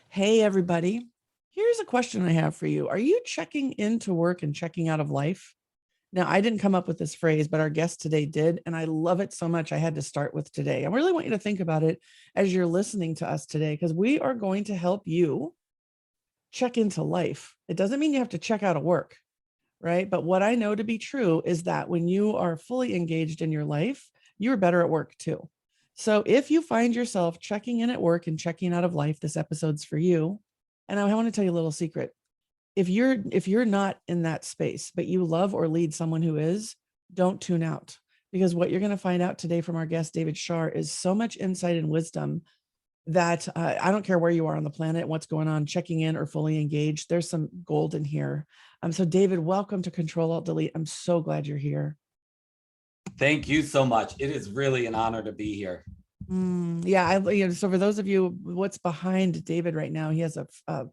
Hey, everybody. Here's a question I have for you. Are you checking into work and checking out of life? Now, I didn't come up with this phrase, but our guest today did. And I love it so much. I had to start with today. I really want you to think about it as you're listening to us today, because we are going to help you check into life. It doesn't mean you have to check out of work, right? But what I know to be true is that when you are fully engaged in your life, you're better at work too. So if you find yourself checking in at work and checking out of life, this episode's for you. And I want to tell you a little secret. If you're not in that space, but you love or lead someone who is, don't tune out, because what you're going to find out today from our guest David Shar is so much insight and wisdom that I don't care where you are on the planet, what's going on, checking in or fully engaged. There's some gold in here. So David, welcome to Ctrl+Alt+Delete. I'm so glad you're here. Thank you so much. It is really an honor to be here. Yeah, so for those of you, what's behind David right now, he has a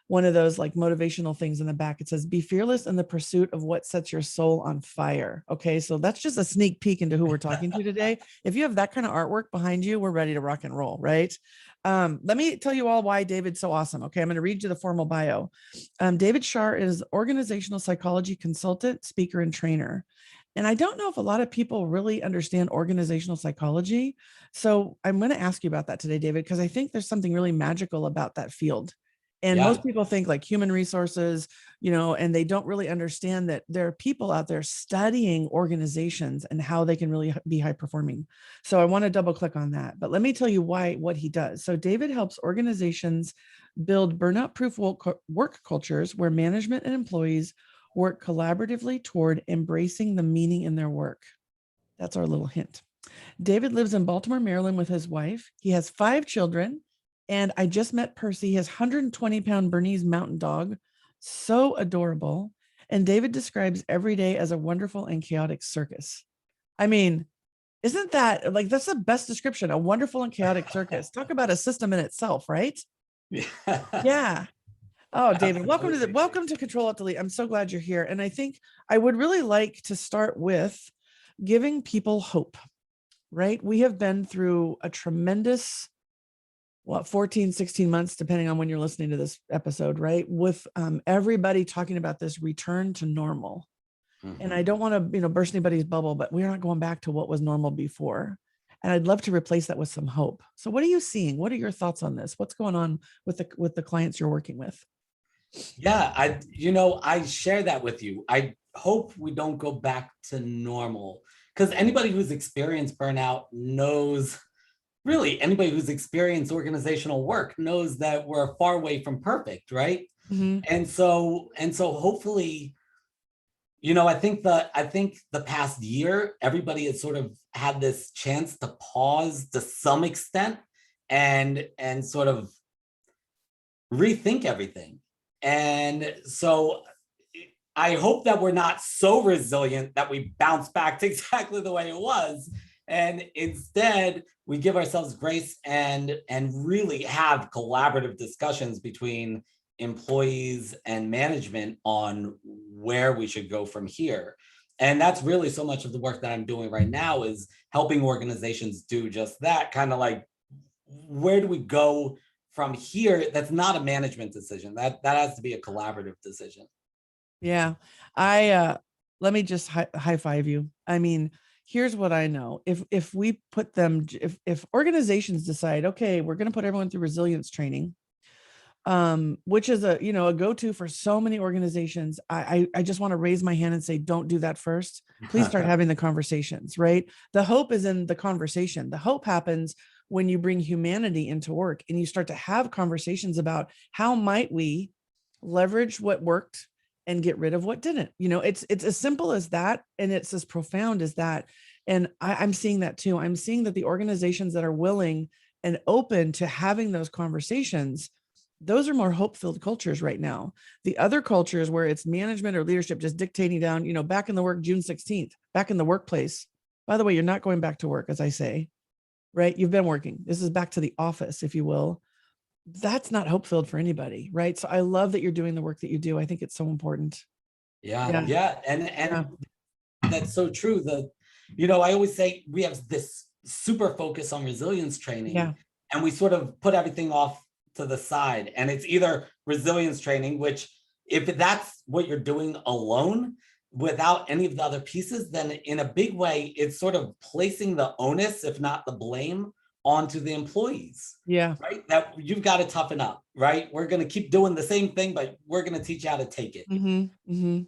one of those like motivational things in the back. It says, be fearless in the pursuit of what sets your soul on fire. Okay, so that's just a sneak peek into who we're talking to today. If you have that kind of artwork behind you, we're ready to rock and roll, right? Let me tell you all why David's so awesome. Okay, I'm going to read you the formal bio. David Shar is organizational psychology consultant, speaker, and trainer. And I don't know if a lot of people really understand organizational psychology. So I'm going to ask you about that today, David, because I think there's something really magical about that field. And Yeah. most people think like human resources, and they don't really understand that there are people out there studying organizations and how they can really be high performing. So I want to double click on that. But let me tell you what he does. So David helps organizations build burnout proof work cultures where management and employees work collaboratively toward embracing the meaning in their work. That's our little hint. David lives in Baltimore, Maryland with his wife. He has 5 children. And I just met Percy, his 120-pound Bernese mountain dog. So adorable. And David describes every day as a wonderful and chaotic circus. I mean, isn't that like, that's the best description, a wonderful and chaotic circus. Talk about a system in itself, right? Yeah. Yeah. Oh, David, Absolutely. welcome to Ctrl+Alt+Delete. I'm so glad you're here. And I think I would really like to start with giving people hope, right? We have been through a tremendous 14, 16 months, depending on when you're listening to this episode, right? With everybody talking about this return to normal. And I don't want to, burst anybody's bubble, but we're not going back to what was normal before. And I'd love to replace that with some hope. So what are you seeing? What are your thoughts on this? What's going on with the clients you're working with? Yeah, I share that with you. I hope we don't go back to normal, because anybody who's experienced burnout knows, really anybody who's experienced organizational work knows that we're far away from perfect, right? Mm-hmm. And so hopefully, I think the past year, everybody has sort of had this chance to pause to some extent and sort of rethink everything. And so I hope that we're not so resilient that we bounce back to exactly the way it was. And instead, we give ourselves grace and really have collaborative discussions between employees and management on where we should go from here. And that's really so much of the work that I'm doing right now, is helping organizations do just that, kind of like, where do we go from here? That's not a management decision. That has to be a collaborative decision. Yeah. Let me just high five you. I mean, here's what I know. If we put them, if organizations decide, okay, we're going to put everyone through resilience training, which is a go-to for so many organizations. I just want to raise my hand and say, don't do that first. Please start having the conversations, right? The hope is in the conversation. The hope happens when you bring humanity into work and you start to have conversations about how might we leverage what worked and get rid of what didn't. It's as simple as that, and it's as profound as that. And I'm seeing that too. I'm seeing that the organizations that are willing and open to having those conversations, those are more hope-filled cultures right now. The other cultures where it's management or leadership just dictating down, back in the work, June 16th, back in the workplace. By the way, you're not going back to work, as I say, right? You've been working. This is back to the office, if you will. That's not hope-filled for anybody, right? So I love that you're doing the work that you do. I think it's so important. Yeah. And that's so true. I always say we have this super focus on resilience training, Yeah. and we sort of put everything off to the side, and it's either resilience training, which if that's what you're doing alone without any of the other pieces, then in a big way, it's sort of placing the onus, if not the blame, onto the employees. Yeah. Right? That you've got to toughen up, right? We're going to keep doing the same thing, but we're going to teach you how to take it.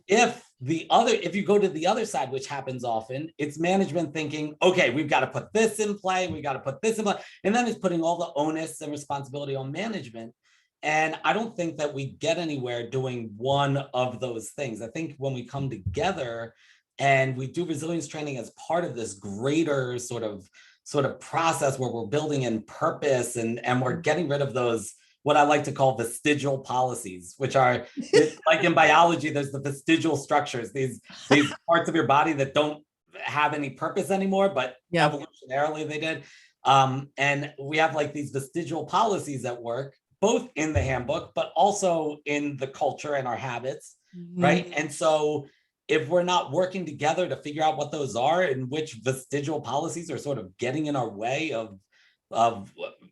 If you go to the other side, which happens often, it's management thinking, okay, we've got to put this in play, we got to put this in play, and then it's putting all the onus and responsibility on management. And I don't think that we get anywhere doing one of those things. I think when we come together and we do resilience training as part of this greater sort of process where we're building in purpose, and we're getting rid of those, what I like to call vestigial policies, which are like in biology, there's the vestigial structures, these parts of your body that don't have any purpose anymore, but evolutionarily they did. And we have like these vestigial policies at work, both in the handbook, but also in the culture and our habits, right? And so if we're not working together to figure out what those are and which vestigial policies are sort of getting in our way of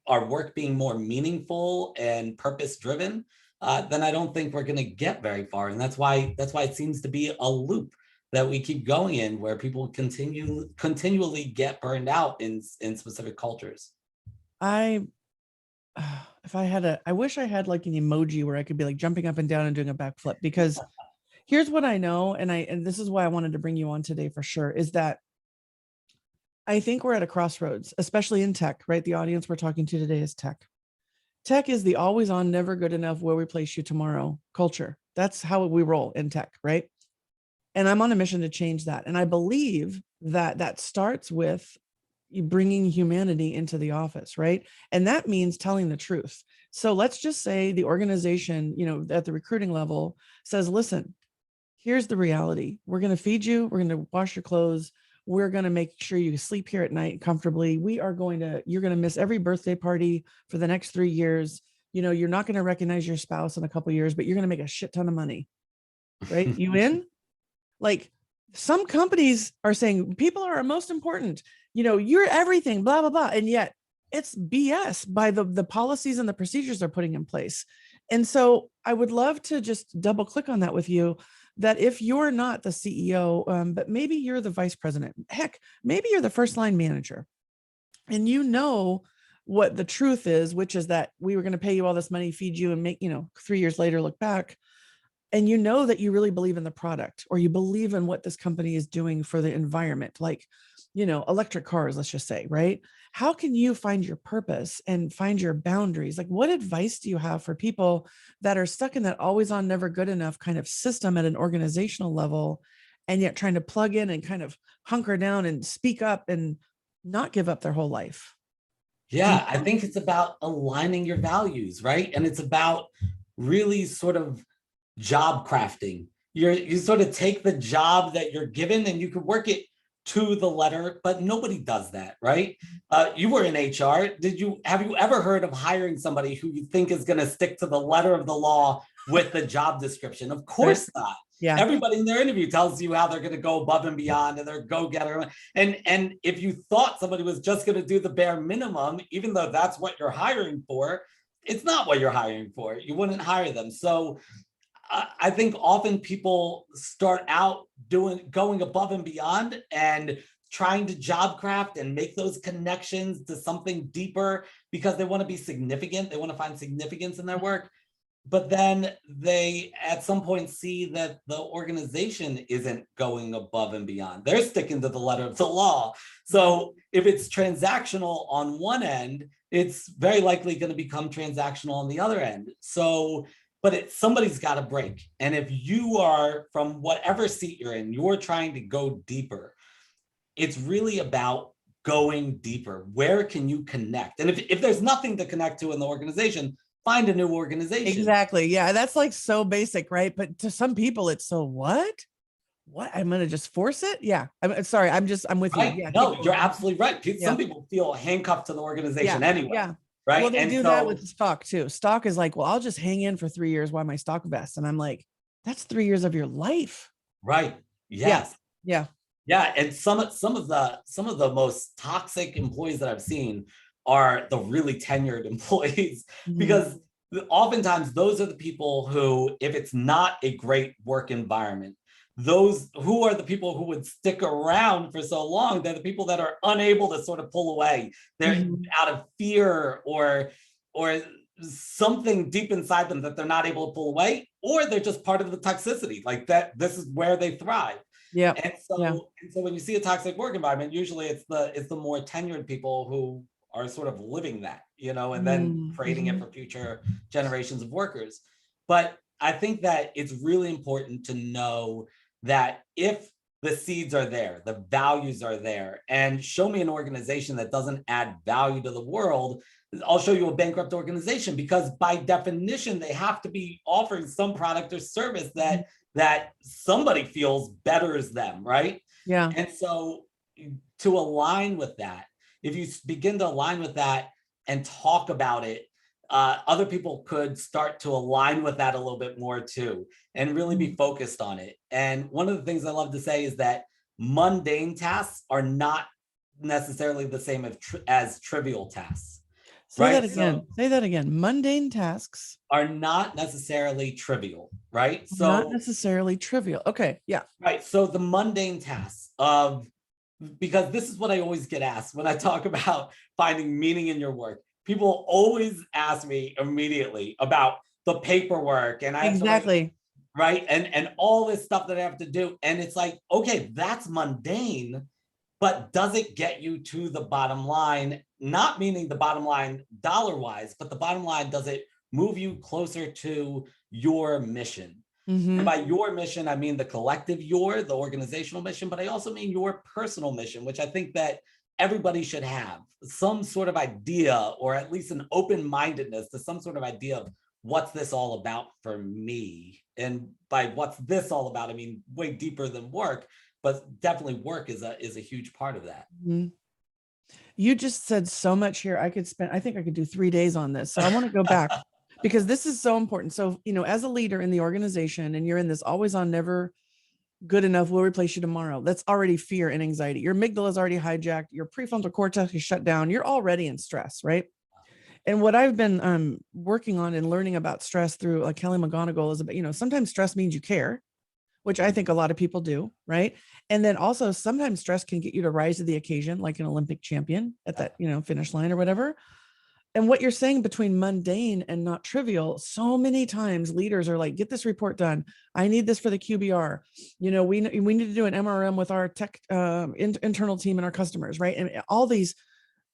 our work being more meaningful and purpose driven, then I don't think we're going to get very far. And that's why it seems to be a loop that we keep going in, where people continually get burned out in specific cultures. I wish I had like an emoji where I could be like jumping up and down and doing a backflip, because here's what I know, and this is why I wanted to bring you on today for sure, is that I think we're at a crossroads, especially in tech, right? The audience we're talking to today is tech. Tech is the always on, never good enough, will replace you tomorrow culture. That's how we roll in tech, right? And I'm on a mission to change that. And I believe that that starts with bringing humanity into the office, right? And that means telling the truth. So let's just say the organization, at the recruiting level says, listen, here's the reality. We're going to feed you. We're going to wash your clothes. We're going to make sure you sleep here at night comfortably. You're going to miss every birthday party for the next 3 years. You're not going to recognize your spouse in a couple of years, but you're going to make a shit ton of money, right? You in? Like, some companies are saying people are most important, you're everything, blah, blah, blah. And yet it's BS by the policies and the procedures they're putting in place. And so I would love to just double click on that with you, that if you're not the CEO, but maybe you're the vice president, heck, maybe you're the first line manager, and what the truth is, which is that we were going to pay you all this money, feed you, and make, 3 years later, look back, and that you really believe in the product, or you believe in what this company is doing for the environment, like, electric cars, let's just say, right? How can you find your purpose and find your boundaries? Like, what advice do you have for people that are stuck in that always on, never good enough kind of system at an organizational level, and yet trying to plug in and kind of hunker down and speak up and not give up their whole life? Yeah, I think it's about aligning your values, right? And it's about really sort of job crafting. You sort of take the job that you're given and you could work it to the letter, but nobody does that, right? You were in HR. Have you ever heard of hiring somebody who you think is going to stick to the letter of the law with the job description? Of course not. Yeah. Everybody in their interview tells you how they're going to go above and beyond, and they're go-getter. And if you thought somebody was just going to do the bare minimum, even though that's what you're hiring for, it's not what you're hiring for. You wouldn't hire them. So I think often people start out going above and beyond and trying to job craft and make those connections to something deeper because they want to be significant. They want to find significance in their work. But then they at some point see that the organization isn't going above and beyond. They're sticking to the letter of the law. So if it's transactional on one end, it's very likely going to become transactional on the other end. So but somebody's got to break. And if you are, from whatever seat you're in, you're trying to go deeper, it's really about going deeper. Where can you connect? And if there's nothing to connect to in the organization, find a new organization. Exactly. Yeah, that's like so basic, right? But to some people, it's so what? I'm going to just force it? Yeah. I'm sorry. I'm with you. Yeah, no, you're absolutely right. Some people feel handcuffed to the organization anyway. Yeah. Right. Well, they do that with stock too. Stock is like, well, I'll just hang in for 3 years while my stock vests. And I'm like, that's 3 years of your life. Right. Yes. Yeah. Yeah. And some of the most toxic employees that I've seen are the really tenured employees, because oftentimes those are the people who, if it's not a great work environment, those who are the people who would stick around for so long, they're the people that are unable to sort of pull away. They're out of fear or something deep inside them that they're not able to pull away, or they're just part of the toxicity, like that. This is where they thrive. Yeah. And so when you see a toxic work environment, usually it's the more tenured people who are sort of living that, and then creating it for future generations of workers. But I think that it's really important to know that if the seeds are there, the values are there, and show me an organization that doesn't add value to the world, I'll show you a bankrupt organization, because by definition, they have to be offering some product or service that somebody feels betters them, right? Yeah. And so to align with that, if you begin to align with that and talk about it, other people could start to align with that a little bit more too, and really be focused on it. And one of the things I love to say is that mundane tasks are not necessarily the same as trivial tasks. Say that again. Say that again. Mundane tasks are not necessarily trivial, right? Not necessarily trivial. Okay. Yeah. Right. So the mundane tasks because this is what I always get asked when I talk about finding meaning in your work. People always ask me immediately about the paperwork, and I have exactly. Right. And all this stuff that I have to do. And it's like, okay, that's mundane, but does it get you to the bottom line? Not meaning the bottom line dollar-wise, but the bottom line, does it move you closer to your mission? And by your mission, I mean the collective the organizational mission, but I also mean your personal mission, which I think that everybody should have some sort of idea, or at least an open-mindedness to some sort of idea of what's this all about for me? And by what's this all about, I mean way deeper than work, but definitely work is a huge part of that. You just said so much here. I think I could do 3 days on this. So I want to go back because this is so important. So, as a leader in the organization, and you're in this always on, never good enough, we'll replace you tomorrow. That's already fear and anxiety. Your amygdala is already hijacked. Your prefrontal cortex is shut down. You're already in stress, right? And what I've been working on and learning about stress through Kelly McGonigal is about, sometimes stress means you care, which I think a lot of people do, right? And then also sometimes stress can get you to rise to the occasion, like an Olympic champion at that, finish line or whatever. And what you're saying between mundane and not trivial, so many times leaders are like, get this report done. I need this for the QBR. We need to do an MRM with our tech internal team and our customers, right? And all these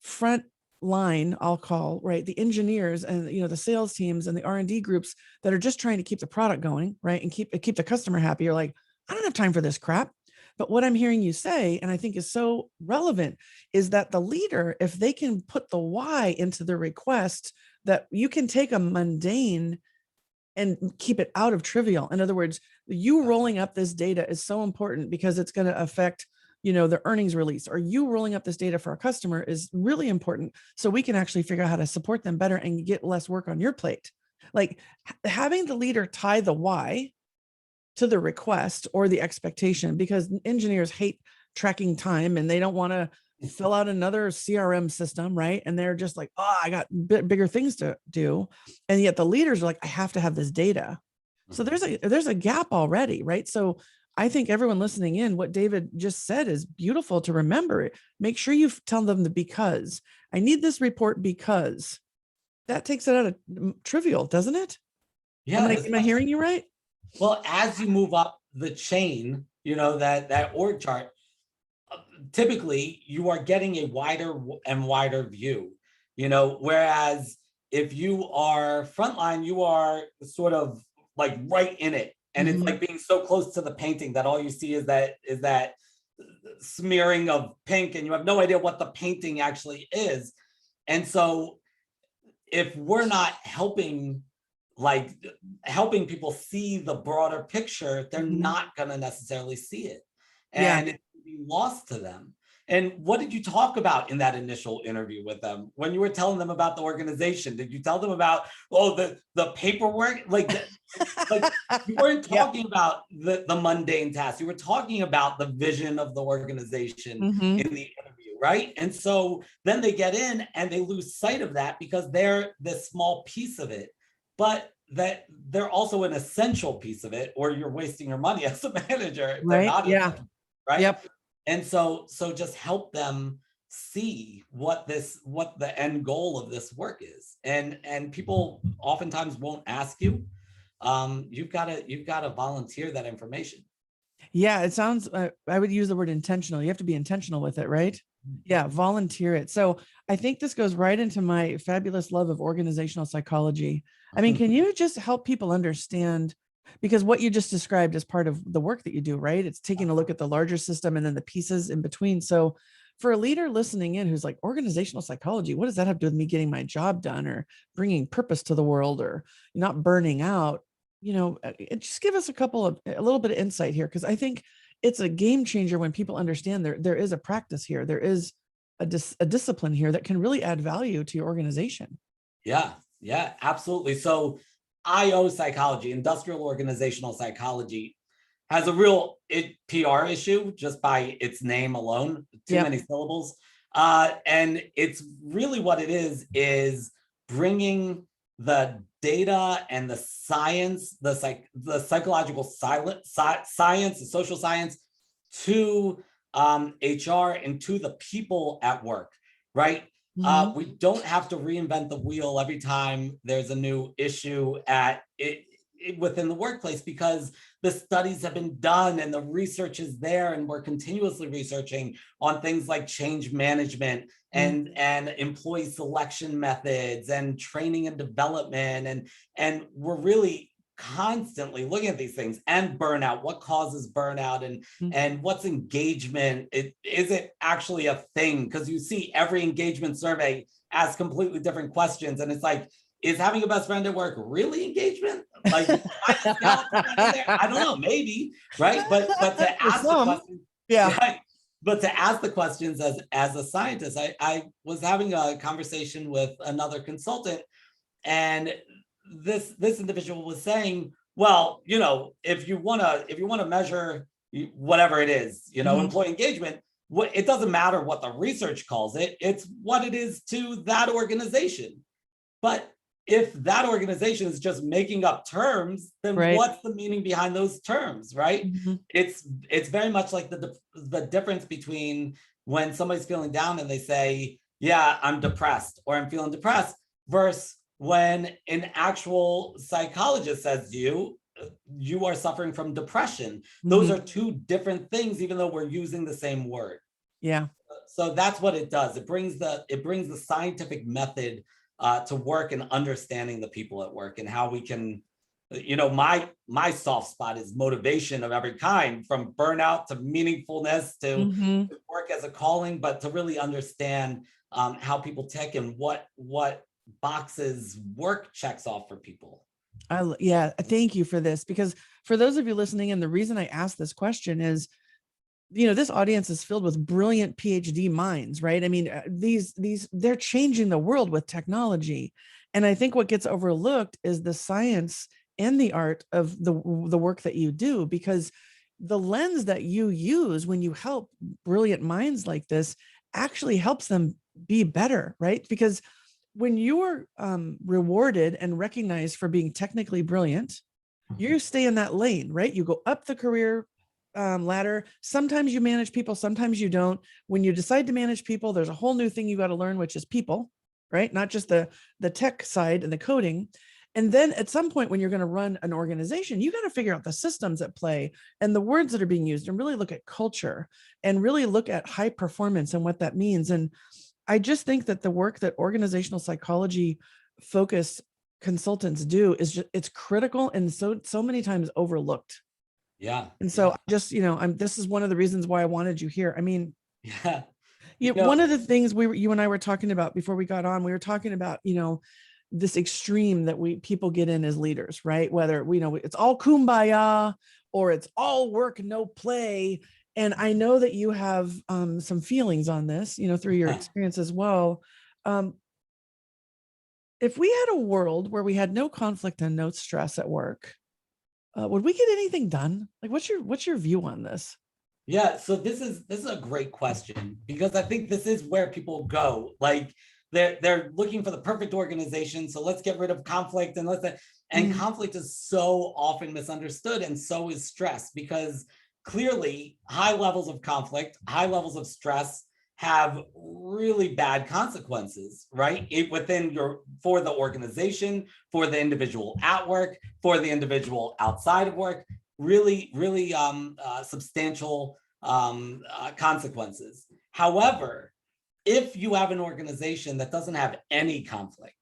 front line, I'll call, right, the engineers and the sales teams and the R&D groups that are just trying to keep the product going, right, and keep the customer happy. You're like, I don't have time for this crap. But what I'm hearing you say, and I think is so relevant, is that the leader, if they can put the why into the request, that you can take a mundane and keep it out of trivial. In other words, you rolling up this data is so important because it's going to affect the earnings release, or you rolling up this data for a customer is really important. So we can actually figure out how to support them better and get less work on your plate. Like having the leader tie the why to the request or the expectation, because engineers hate tracking time and they don't want to fill out another CRM system, right? And they're just like, oh, I got bigger things to do. And yet the leaders are like, I have to have this data. So there's a gap already, right? So I think everyone listening in, what David just said is beautiful to remember. Make sure you tell them the because. I need this report because. That takes it out of trivial, doesn't it? Yeah. Am I hearing you right? Well, as you move up the chain, that org chart, typically you are getting a wider and wider view, whereas if you are frontline, you are sort of like right in it. And it's like being so close to the painting that all you see is that smearing of pink, and you have no idea what the painting actually is. And so if we're not helping people see the broader picture, they're not going to necessarily see it. And it can be lost to them. And what did you talk about in that initial interview with them when you were telling them about the organization? Did you tell them about, the paperwork? Like you weren't talking about the mundane tasks. You were talking about the vision of the organization in the interview, right? And so then they get in and they lose sight of that because they're this small piece of it, but that they're also an essential piece of it, or you're wasting your money as a manager if they're Right. not Yeah. essential, right? Yep. And so just help them see what the end goal of this work is. And people oftentimes won't ask you. You've got to volunteer that information. Yeah. It sounds, I would use the word intentional. You have to be intentional with it, right? Yeah. Volunteer it. So I think this goes right into my fabulous love of organizational psychology. I mean, can you just help people understand? Because what you just described is part of the work that you do, right? It's taking a look at the larger system and then the pieces in between. So for a leader listening in who's like, organizational psychology, what does that have to do with me getting my job done or bringing purpose to the world or not burning out? Just give us a little bit of insight here, because I think it's a game changer when people understand there is a practice here, there is a discipline here that can really add value to your organization. Yeah, absolutely. So IO psychology, industrial organizational psychology, has a real PR issue just by its name alone, too many syllables. And it's really what it is bringing the data and the science, the psychological science, the social science to HR and to the people at work, right? We don't have to reinvent the wheel every time there's a new issue within the workplace, because the studies have been done and the research is there, and we're continuously researching on things like change management and employee selection methods and training and development, and we're really constantly looking at these things, and burnout, what causes burnout, and what's engagement, is it actually a thing? Because you see every engagement survey asks completely different questions, and it's like, is having a best friend at work really engagement? Like, I don't know, maybe, right? But to ask the questions, right? But to ask the questions as a scientist, I was having a conversation with another consultant, and this individual was saying, well, if you want to measure whatever it is, employee engagement, it doesn't matter what the research calls it, it's what it is to that organization. But if that organization is just making up terms, then what's the meaning behind those terms, right? It's very much like the difference between when somebody's feeling down and they say, yeah, I'm depressed, or I'm feeling depressed, versus when an actual psychologist says you are suffering from depression. Those are two different things, even though we're using the same word. Yeah. So that's what it does. It brings the scientific method to work, and understanding the people at work and how we can, my soft spot is motivation of every kind, from burnout to meaningfulness to work as a calling, but to really understand how people tick and what boxes work checks off for people. Thank you for this, because for those of you listening, and the reason I asked this question is, this audience is filled with brilliant PhD minds, right? I mean, they're changing the world with technology. And I think what gets overlooked is the science and the art of the work that you do, because the lens that you use when you help brilliant minds like this actually helps them be better, right? Because when you're rewarded and recognized for being technically brilliant, you stay in that lane, right? You go up the career ladder. Sometimes you manage people, sometimes you don't. When you decide to manage people, there's a whole new thing you got to learn, which is people, right? Not just the tech side and the coding. And then at some point, when you're going to run an organization, you got to figure out the systems at play and the words that are being used, and really look at culture and really look at high performance and what that means. And I just think that the work that organizational psychology focused consultants do is it's critical and so many times overlooked. Yeah. And so just, this is one of the reasons why I wanted you here. I mean, yeah. One of the things you and I were talking about before we got on, we were talking about, this extreme that people get in as leaders, right? Whether it's all kumbaya or it's all work, no play. And I know that you have some feelings on this, through your experience as well. If we had a world where we had no conflict and no stress at work, would we get anything done? Like, what's your view on this? Yeah, so this is a great question, because I think this is where people go. Like they're looking for the perfect organization. So let's get rid of conflict, and Mhm. conflict is so often misunderstood, and so is stress, because clearly high levels of conflict, high levels of stress have really bad consequences, right? Within for the organization, for the individual at work, for the individual outside of work, really substantial consequences. However, if you have an organization that doesn't have any conflict,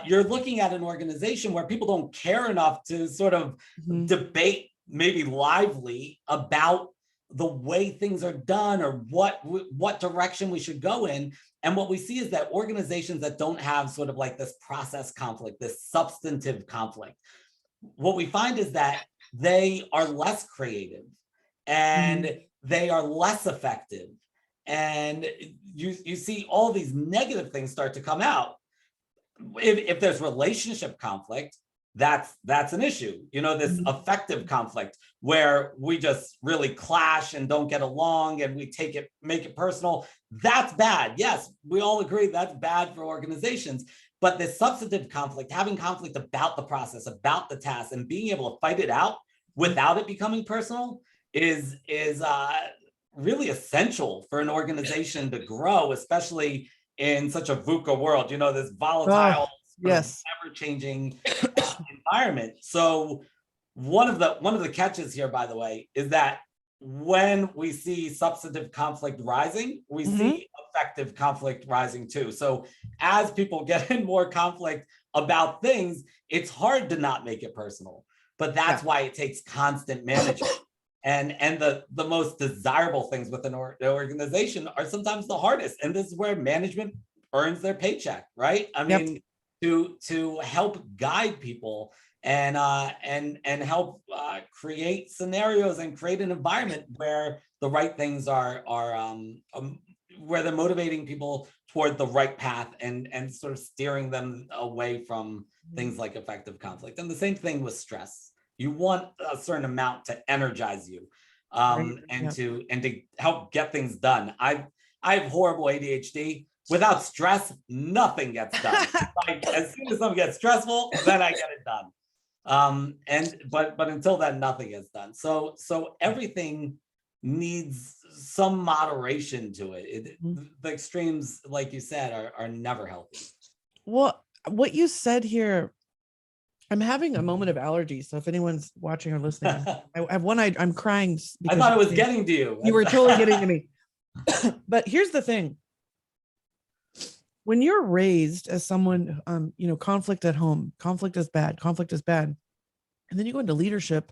you're looking at an organization where people don't care enough to sort of Mhm. debate, maybe lively, about the way things are done, or what direction we should go in. And what we see is that organizations that don't have sort of like this process conflict, this substantive conflict, what we find is that they are less creative, Mhm. and they are less effective. And you see all these negative things start to come out. If there's relationship conflict, that's an issue. This Mhm. affective conflict where we just really clash and don't get along, and we make it personal. That's bad. Yes, we all agree that's bad for organizations. But this substantive conflict, having conflict about the process, about the task, and being able to fight it out without it becoming personal is really essential for an organization to grow, especially in such a VUCA world, this Oh, volatile, sort of yes. ever-changing environment. So one of the catches here, by the way, is that when we see substantive conflict rising, we Mhm. see effective conflict rising too. So as people get in more conflict about things, it's hard to not make it personal. But Yeah. that's why it takes constant management. And the most desirable things within an organization are sometimes the hardest. And this is where management earns their paycheck, right? I Yep. mean, to help guide people and help create scenarios and create an environment where the right things are where they're motivating people toward the right path, and sort of steering them away from things like effective conflict. And the same thing with stress. You want a certain amount to energize you, Right. and Yep. to help get things done. I have horrible ADHD. Without stress, nothing gets done. Like as soon as something gets stressful, then I get it done. And but until then, nothing gets done. So everything needs some moderation to it. Mhm. The extremes, like you said, are never healthy. Well, what you said here, I'm having a moment of allergy. So if anyone's watching or listening, I have one eye, I'm crying I because thought it was getting to you. you were totally getting to me. But here's the thing. When you're raised as someone, conflict at home, conflict is bad, conflict is bad. And then you go into leadership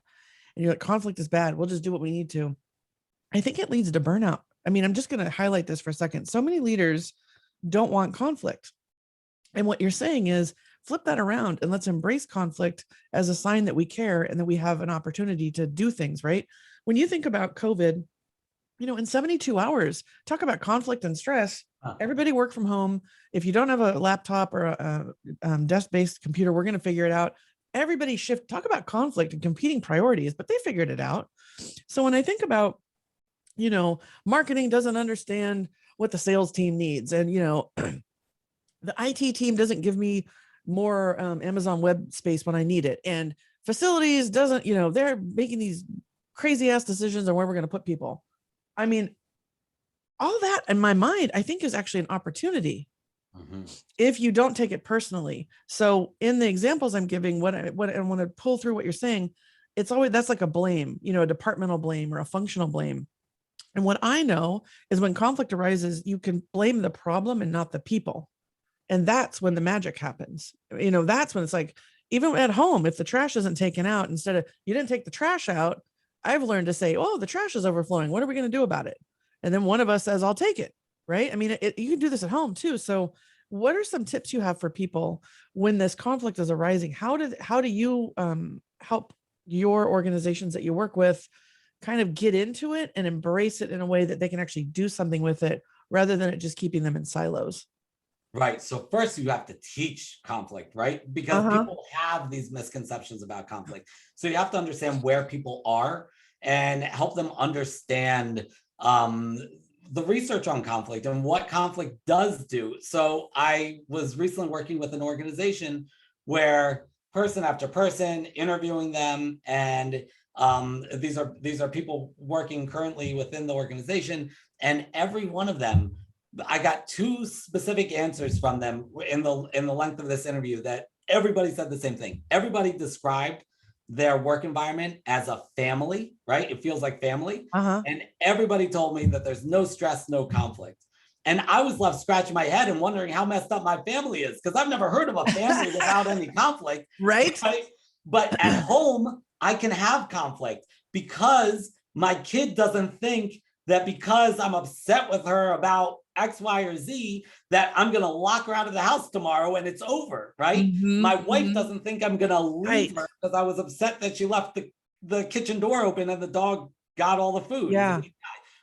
and you're like, conflict is bad. We'll just do what we need to. I think it leads to burnout. I mean, I'm just going to highlight this for a second. So many leaders don't want conflict. And what you're saying is flip that around and let's embrace conflict as a sign that we care and that we have an opportunity to do things, right? When you think about COVID, in 72 hours, talk about conflict and stress. Everybody work from home. If you don't have a laptop or a desk-based computer, we're going to figure it out. Everybody shift, talk about conflict and competing priorities, but they figured it out. So when I think about, marketing doesn't understand what the sales team needs, and, the IT team doesn't give me more Amazon web space when I need it. And facilities doesn't, they're making these crazy ass decisions on where we're going to put people. I mean, all that in my mind, I think is actually an opportunity Mhm. if you don't take it personally. So in the examples I'm giving, what I want to pull through what you're saying, it's always, that's like a blame, a departmental blame or a functional blame. And what I know is when conflict arises, you can blame the problem and not the people. And that's when the magic happens. That's when it's like, even at home, if the trash isn't taken out, instead of you didn't take the trash out, I've learned to say, oh, the trash is overflowing. What are we going to do about it? And then one of us says, I'll take it. Right. I mean, you can do this at home too. So what are some tips you have for people when this conflict is arising? How do you help your organizations that you work with kind of get into it and embrace it in a way that they can actually do something with it rather than it just keeping them in silos? Right. So first you have to teach conflict, right? Because Uh-huh. people have these misconceptions about conflict. So you have to understand where people are and help them understand the research on conflict and what conflict does do. So I was recently working with an organization where person after person, interviewing them, and these are people working currently within the organization, and every one of them, I got two specific answers from them in the length of this interview that everybody said the same thing. Everybody described their work environment as a family, right? It feels like family. Uh-huh. And everybody told me that there's no stress, no conflict. And I was left scratching my head and wondering how messed up my family is, because I've never heard of a family without any conflict. Right. But at home, I can have conflict because my kid doesn't think that because I'm upset with her about X, Y, or Z, that I'm going to lock her out of the house tomorrow and it's over, right? Mm-hmm, My wife doesn't think I'm going to leave right. her because I was upset that she left the kitchen door open and the dog got all the food. Yeah.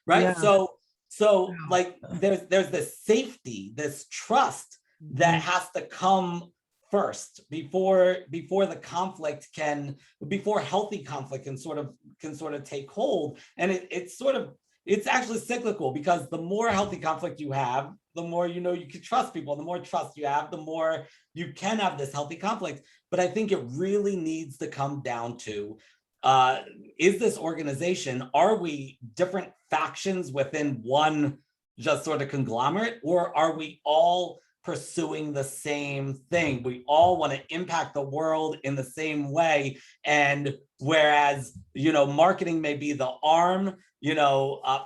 Right. Yeah. So like there's this safety, this trust that has to come first before the conflict before healthy conflict can sort of take hold. And it's actually cyclical, because the more healthy conflict you have, the more you can trust people. The more trust you have, the more you can have this healthy conflict. But I think it really needs to come down to, is this organization, are we different factions within one just sort of conglomerate, or are we all pursuing the same thing? We all want to impact the world in the same way. And whereas, marketing may be the arm,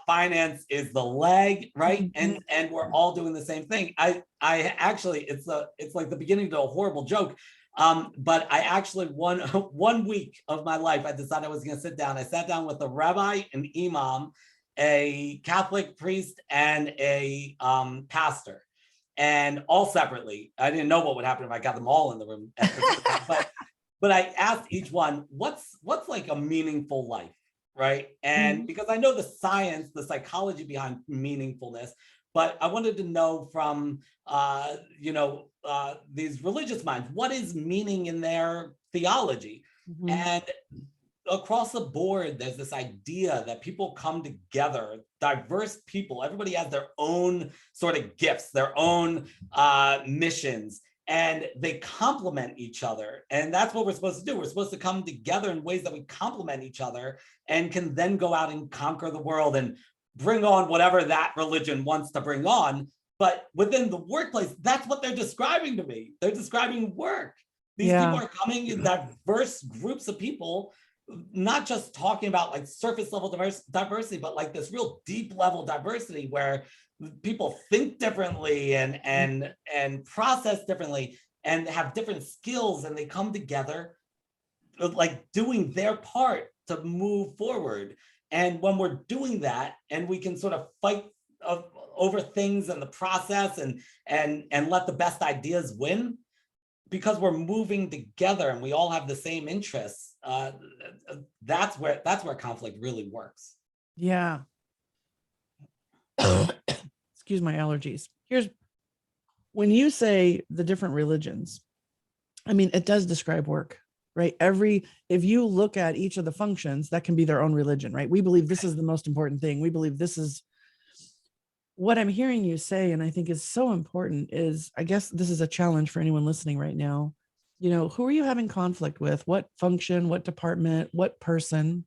finance is the leg, right? And we're all doing the same thing. I actually, it's like the beginning to a horrible joke. But I actually, one week of my life, I decided I was going to sit down. I sat down with a rabbi, an imam, a Catholic priest, and a pastor, and all separately. I didn't know what would happen if I got them all in the room at the time, but I asked each one, what's like a meaningful life, right? And because I know the science, the psychology behind meaningfulness, but I wanted to know from these religious minds, what is meaning in their theology? And across the board, there's this idea that people come together, diverse people, everybody has their own sort of gifts, their own missions, and they complement each other. And that's what we're supposed to do. We're supposed to come together in ways that we complement each other and can then go out and conquer the world and bring on whatever that religion wants to bring on. But within the workplace, that's what they're describing to me. They're describing work. These people are coming in diverse groups of people, not just talking about like surface level diversity, but like this real deep level diversity where people think differently and process differently and have different skills, and they come together like doing their part to move forward. And when we're doing that, and we can sort of fight over things in the process and let the best ideas win, because we're moving together and we all have the same interests, that's where conflict really works. Yeah. Excuse my allergies. When you say the different religions, I mean, it does describe work, right? If you look at each of the functions, that can be their own religion, right? We believe this is the most important thing. We believe this is what I'm hearing you say. And I think is so important is, I guess this is a challenge for anyone listening right now. Who are you having conflict with? What function, what department, what person?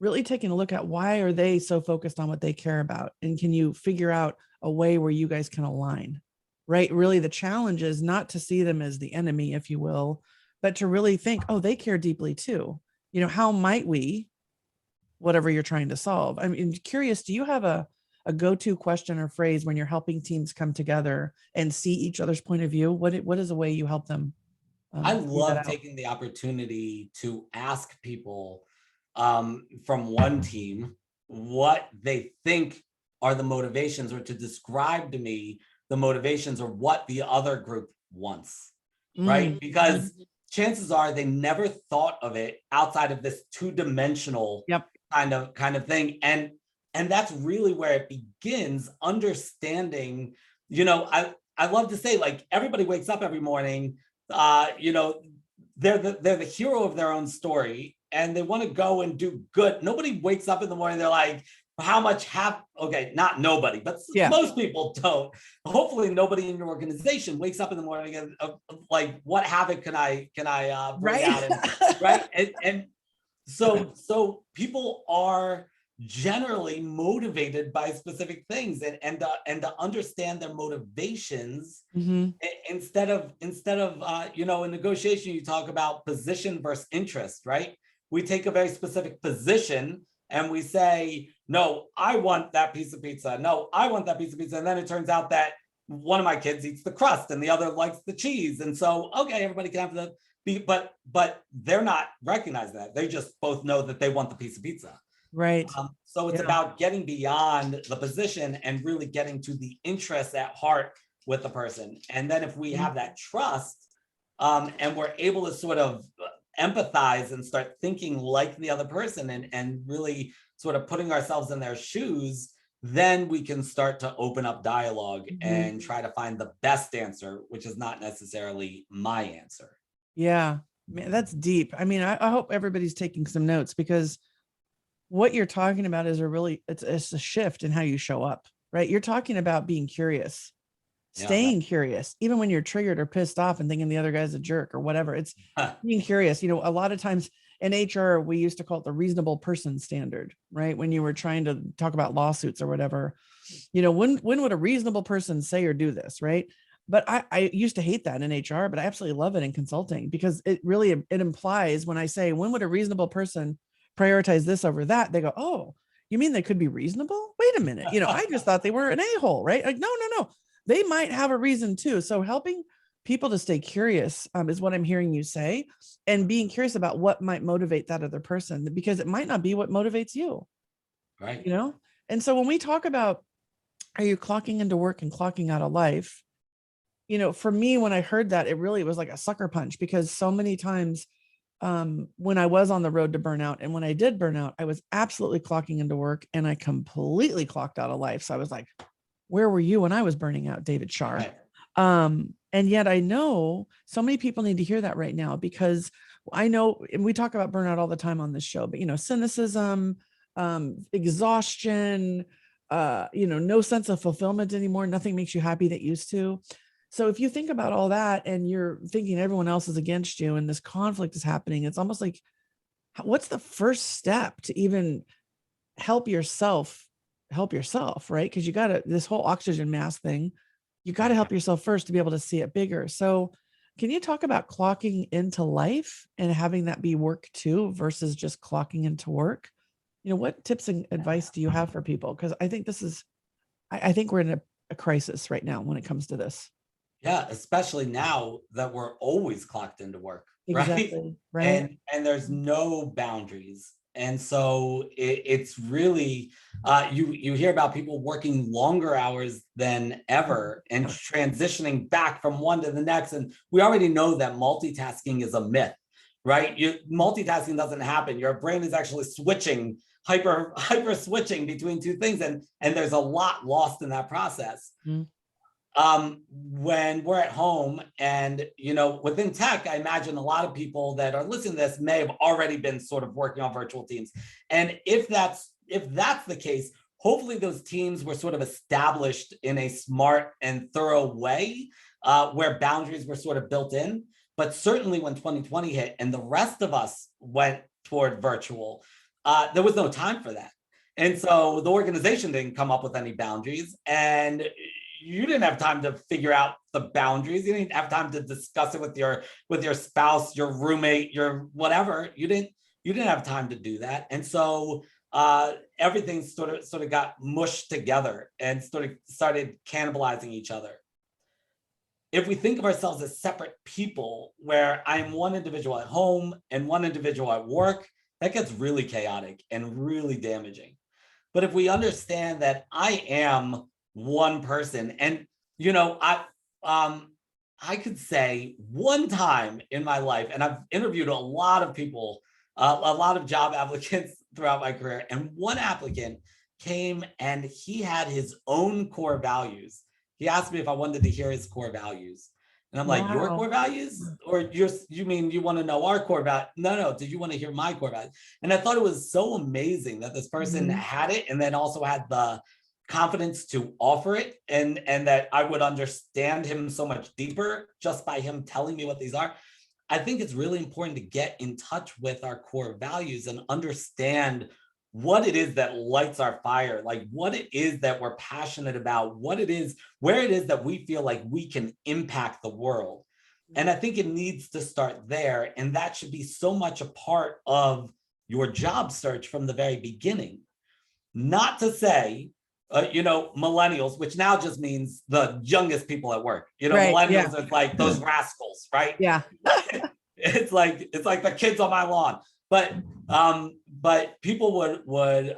Really taking a look at why are they so focused on what they care about? And can you figure out a way where you guys can align, right? Really, the challenge is not to see them as the enemy, if you will, but to really think, oh, they care deeply too. How might we, whatever you're trying to solve? I'm curious, do you have a go-to question or phrase when you're helping teams come together and see each other's point of view? What is a way you help them? I love taking the opportunity to ask people from one team what they think are the motivations, or to describe to me the motivations or what the other group wants, right? Because chances are they never thought of it outside of this two-dimensional kind of thing. And that's really where it begins, understanding, I love to say, like, everybody wakes up every morning, they're the hero of their own story. and they want to go and do good. Nobody wakes up in the morning, they're like, how much okay, not nobody, but most people don't. Hopefully nobody in your organization wakes up in the morning and like, what havoc can I bring out? And, right. And so people are generally motivated by specific things, and to understand their motivations. Instead of in negotiation, you talk about position versus interest, right? We take a very specific position and we say, no, I want that piece of pizza. No, I want that piece of pizza. And then it turns out that one of my kids eats the crust and the other likes the cheese. And so, okay, everybody can have but they're not recognizing that. They just both know that they want the piece of pizza. Right. So it's about getting beyond the position and really getting to the interest at heart with the person. And then if we have that trust, and we're able to sort of empathize and start thinking like the other person, and really sort of putting ourselves in their shoes, then we can start to open up dialogue and try to find the best answer, which is not necessarily my answer. Yeah, man, that's deep. I mean, I hope everybody's taking some notes, because what you're talking about is it's a shift in how you show up, right? You're talking about being curious, staying curious, even when you're triggered or pissed off and thinking the other guy's a jerk or whatever. It's being curious. A lot of times in HR, we used to call it the reasonable person standard, right? When you were trying to talk about lawsuits or whatever, when would a reasonable person say or do this, right? But I used to hate that in HR, but I absolutely love it in consulting, because it implies, when I say, when would a reasonable person prioritize this over that, they go, oh, you mean they could be reasonable? Wait a minute. I just thought they were an a-hole, right? Like, no. They might have a reason too. So helping people to stay curious is what I'm hearing you say, and being curious about what might motivate that other person, because it might not be what motivates you. Right. And so when we talk about, are you clocking into work and clocking out of life? For me, when I heard that, it really was like a sucker punch, because so many times when I was on the road to burnout, and when I did burnout, I was absolutely clocking into work and I completely clocked out of life. So I was like, where were you when I was burning out, David Shar? Right. And yet I know so many people need to hear that right now, because I know, and we talk about burnout all the time on this show, but cynicism, exhaustion, no sense of fulfillment anymore. Nothing makes you happy that used to. So if you think about all that and you're thinking everyone else is against you and this conflict is happening, it's almost like, what's the first step to even help yourself, right? Because you got to, this whole oxygen mask thing, you got to help yourself first to be able to see it bigger. So can you talk about clocking into life and having that be work too, versus just clocking into work? What tips and advice do you have for people? Because I think I think we're in a crisis right now when it comes to this. Yeah, especially now that we're always clocked into work, exactly, right? And there's no boundaries. And so it's really, you hear about people working longer hours than ever and transitioning back from one to the next. And we already know that multitasking is a myth, right? Multitasking doesn't happen. Your brain is actually switching, hyper switching between two things. And there's a lot lost in that process. When we're at home and, within tech, I imagine a lot of people that are listening to this may have already been sort of working on virtual teams. And if that's the case, hopefully those teams were sort of established in a smart and thorough way, where boundaries were sort of built in. But certainly when 2020 hit and the rest of us went toward virtual, there was no time for that. And so the organization didn't come up with any boundaries, and you didn't have time to figure out the boundaries. You didn't have time to discuss it with your spouse, your roommate, your whatever. You didn't have time to do that. And so everything sort of got mushed together and started cannibalizing each other. If we think of ourselves as separate people, where I'm one individual at home and one individual at work, that gets really chaotic and really damaging. But if we understand that I am one person, and I could say one time in my life, and I've interviewed a lot of people, a lot of job applicants throughout my career, and one applicant came and he had his own core values. He asked me if I wanted to hear his core values, And I'm like, your core Wow. values? Or you mean you want to know our core values? No, did you want to hear my core values? And I thought it was so amazing that this person Mhm. had it and then also had the confidence to offer it, and that I would understand him so much deeper just by him telling me what these are. I think it's really important to get in touch with our core values and understand what it is that lights our fire, like what it is that we're passionate about, what it is, where it is that we feel like we can impact the world. And I think it needs to start there. And that should be so much a part of your job search from the very beginning. Not to say, millennials, which now just means the youngest people at work. Right. Yeah. Millennials are like those rascals, right? Yeah. It's like the kids on my lawn. But people would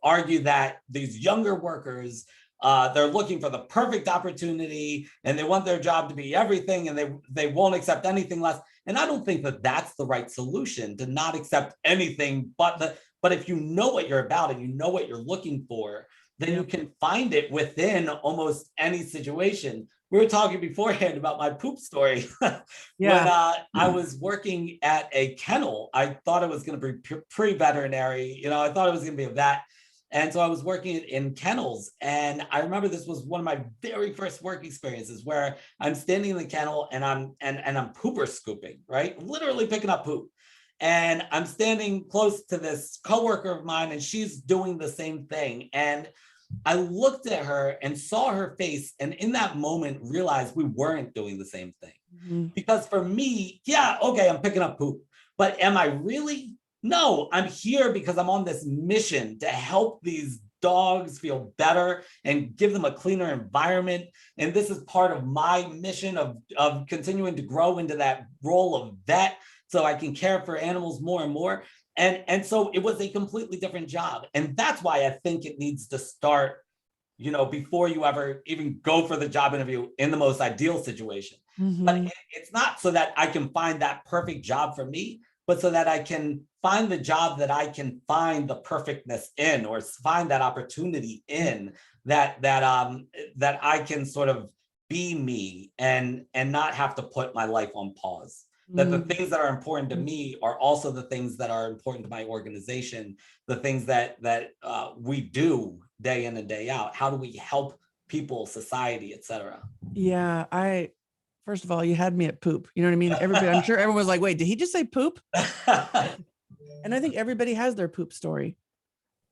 argue that these younger workers, they're looking for the perfect opportunity and they want their job to be everything, and they won't accept anything less. And I don't think that that's the right solution, to not accept anything but if you know what you're about and you know what you're looking for, then you can find it within almost any situation. We were talking beforehand about my poop story. Yeah. When I was working at a kennel, I thought it was going to be pre-veterinary. I thought it was going to be a vet. And so I was working in kennels. And I remember this was one of my very first work experiences where I'm standing in the kennel and I'm pooper scooping, right? Literally picking up poop. And I'm standing close to this coworker of mine, and she's doing the same thing. And I looked at her and saw her face, and in that moment realized we weren't doing the same thing. Mhm. Because for me, yeah, okay, I'm picking up poop, but am I really? No, I'm here because I'm on this mission to help these dogs feel better and give them a cleaner environment. And this is part of my mission of continuing to grow into that role of vet, so I can care for animals more and more. And so it was a completely different job. And that's why I think it needs to start, before you ever even go for the job interview, in the most ideal situation. But Mhm. it's not so that I can find that perfect job for me, but so that I can find the job that I can find the perfectness in, or find that opportunity in, that I can sort of be me and not have to put my life on pause. That the Mhm. things that are important to me are also the things that are important to my organization, the things that we do day in and day out. How do we help people, society, etc.? Yeah. First of all, you had me at poop. You know what I mean? Everybody, I'm sure everyone was like, wait, did he just say poop? And I think everybody has their poop story.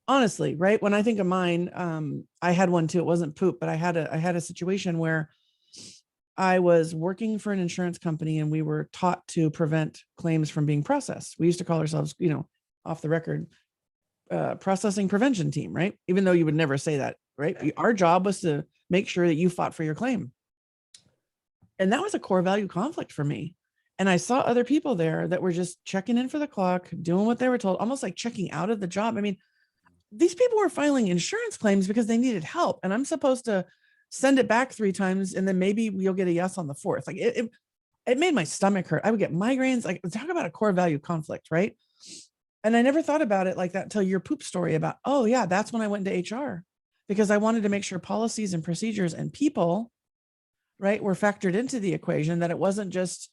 Honestly, right? When I think of mine, I had one too. It wasn't poop, but I had a situation where I was working for an insurance company and we were taught to prevent claims from being processed. We used to call ourselves, off the record, processing prevention team, right? Even though you would never say that, right? Our job was to make sure that you fought for your claim. And that was a core value conflict for me. And I saw other people there that were just checking in for the clock, doing what they were told, almost like checking out of the job. I mean, these people were filing insurance claims because they needed help. And I'm supposed to send it back 3 times and then maybe you'll get a yes on the 4th. Like it made my stomach hurt. I would get migraines. Like, talk about a core value conflict, right? And I never thought about it like that until your poop story about, oh yeah, that's when I went into HR, because I wanted to make sure policies and procedures and people, right, were factored into the equation, that it wasn't just,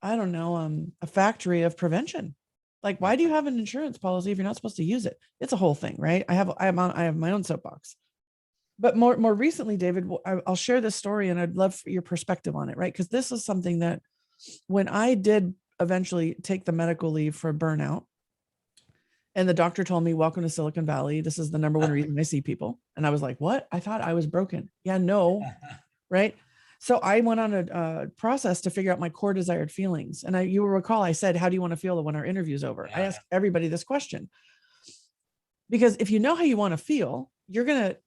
I don't know, a factory of prevention. Like, why do you have an insurance policy if you're not supposed to use it? It's a whole thing, right? I have my own soapbox. But more recently, David, I'll share this story and I'd love your perspective on it, right? Because this is something that when I did eventually take the medical leave for burnout, and the doctor told me, welcome to Silicon Valley. This is the number one reason I see people. And I was like, what? I thought I was broken. Yeah, no, right? So I went on a process to figure out my core desired feelings. And you will recall, I said, how do you want to feel when our interview's over? I asked everybody this question. Because if you know how you want to feel, you're going to,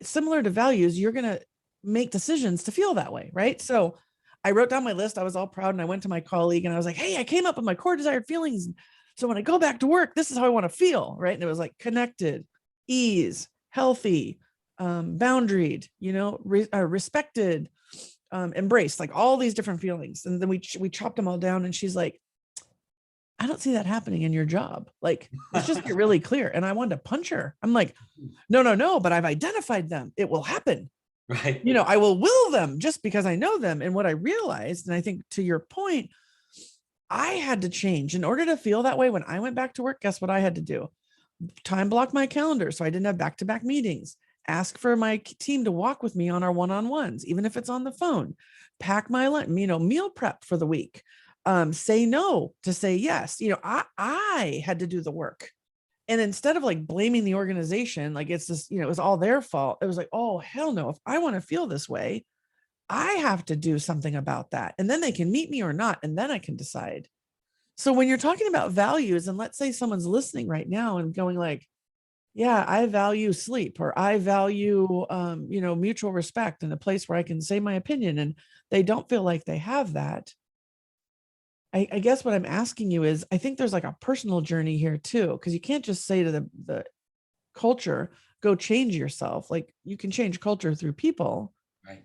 similar to values, you're going to make decisions to feel that way, right? So I wrote down my list. I was all proud and I went to my colleague and I was like, hey, I came up with my core desired feelings. So when I go back to work, this is how I want to feel, right? And it was like connected, ease, healthy, boundaried, respected, embraced, like all these different feelings. And then we chopped them all down. And she's like, I don't see that happening in your job. Like, let's just get really clear. And I wanted to punch her. I'm like, no, but I've identified them. It will happen. Right. You know, I will them just because I know them. And what I realized, and I think to your point, I had to change in order to feel that way. When I went back to work, guess what I had to do? Time block my calendar so I didn't have back-to-back meetings. Ask for my team to walk with me on our one-on-ones, even if it's on the phone. Pack my lunch, meal prep for the week. Say no to say yes. I had to do the work. And instead of like blaming the organization, like it's just, it was all their fault. It was like, oh, hell no. If I want to feel this way, I have to do something about that. And then they can meet me or not. And then I can decide. So when you're talking about values, and let's say someone's listening right now and going like, yeah, I value sleep, or I value, mutual respect and a place where I can say my opinion, and they don't feel like they have that. I guess what I'm asking you is, I think there's like a personal journey here too, because you can't just say to the culture, go change yourself. Like you can change culture through people. Right.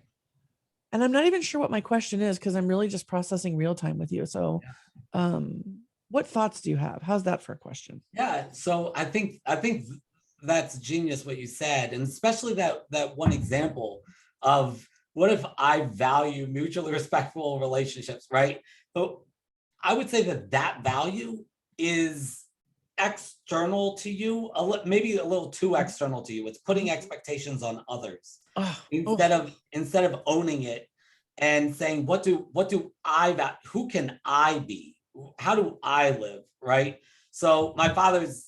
And I'm not even sure what my question is, because I'm really just processing real time with you. So, what thoughts do you have? How's that for a question? Yeah. So I think that's genius what you said, and especially that one example of what if I value mutually respectful relationships, right? So I would say that value is external to you, maybe a little too external to you. It's putting expectations on others instead of owning it and saying, what do I value? Who can I be? How do I live? Right. So my father's